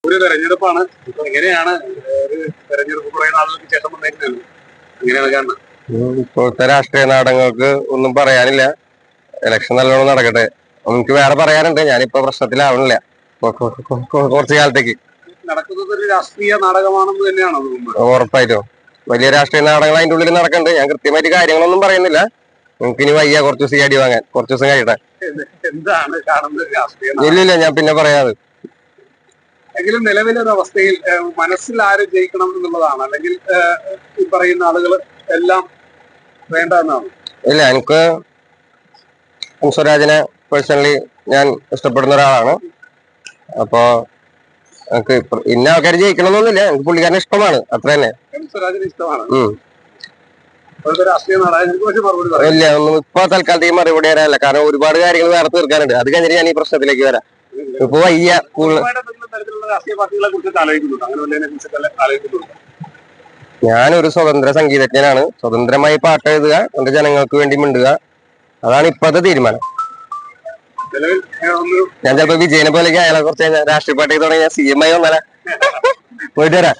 ഒരു തെരഞ്ഞെടുപ്പാണ്. എങ്ങനെയാണ് ഒരു തെരഞ്ഞെടുപ്പ് കുറെ നാളുകൾക്ക് ശേഷം വന്നേക്കുന്നത്? എങ്ങനെയാണ് കാണുന്നത്? ഇപ്പോഴത്തെ രാഷ്ട്രീയ നാടകങ്ങൾക്ക് ഒന്നും പറയാനില്ല. ഇലക്ഷൻ നല്ലോണം നടക്കട്ടെ. എനിക്ക് വേറെ പറയാനുണ്ട്. ഞാനിപ്പോ പ്രശ്നത്തിലാവണില്ല കുറച്ചു കാലത്തേക്ക്. നടക്കുന്നത് ഒരു രാഷ്ട്രീയ നാടകമാണെന്ന് തന്നെയാണോ തോന്നുന്നത്? ഉറപ്പായിട്ടും വലിയ രാഷ്ട്രീയ നാടകങ്ങൾ അതിന്റെ ഉള്ളിൽ നടക്കുന്നുണ്ട്. ഞാൻ കൃത്യമായിട്ട് കാര്യങ്ങളൊന്നും പറയുന്നില്ല. നിങ്ങൾക്ക് ഇനി വയ്യ കുറച്ച് ദിവസം അടി വാങ്ങാൻ, കുറച്ച് ദിവസം കഴിയട്ടെ. എന്താണ് കാണുന്നത് രാഷ്ട്രീയ ഇല്ലില്ല, ഞാൻ പിന്നെ പറയാതെ. എങ്കിലും നിലവിലൊരു അവസ്ഥയിൽ മനസ്സിൽ ആര് ജയിക്കണം എന്നുള്ളതാണ്, അല്ലെങ്കിൽ ഈ പറയുന്ന ആളുകൾ എല്ലാം വേണ്ട എന്നാണ്? ഇല്ല, എനിക്ക് സ്വരാജിനെ പേഴ്സണലി ഞാൻ ഇഷ്ടപ്പെടുന്ന ഒരാളാണ്. അപ്പോ എനിക്ക് ഇന്ന ആൾക്കാർ ജയിക്കണമെന്നൊന്നുമില്ല. എനിക്ക് പുള്ളിക്കാരനെ ഇഷ്ടമാണ്, അത്ര തന്നെ. സ്വരാജിന് ഇഷ്ടമാണ്. രാഷ്ട്രീയ നാടകം ഇല്ല, ഒന്നും ഇപ്പൊ തൽക്കാലത്തേക്ക് മറുപടി വരാനല്ല. കാരണം ഒരുപാട് കാര്യങ്ങൾ വേറെ തീർക്കാനുണ്ട്. അത് കഴിഞ്ഞിട്ട് ഞാൻ ഈ പ്രശ്നത്തിലേക്ക് വരാം. ഇപ്പൊ വയ്യ. രാഷ്ട്രീയ പാർട്ടികളെ കുറിച്ച് ആലോചിക്കുന്നുണ്ട്? അങ്ങനെ ഞാനൊരു സ്വതന്ത്ര സംഗീതജ്ഞനാണ്. സ്വതന്ത്രമായി പാട്ട് എഴുതുക, എന്റെ ജനങ്ങൾക്ക് വേണ്ടി മിണ്ടുക, അതാണ് ഇപ്പോഴത്തെ തീരുമാനം. ഞാൻ ചിലപ്പോ വിജയനെ പോലെയൊക്കെ അയാളെ കുറച്ച് രാഷ്ട്രീയ പാർട്ടി തുടങ്ങി CM ആയി വന്നാലേ. പോയിട്ട് വരാം.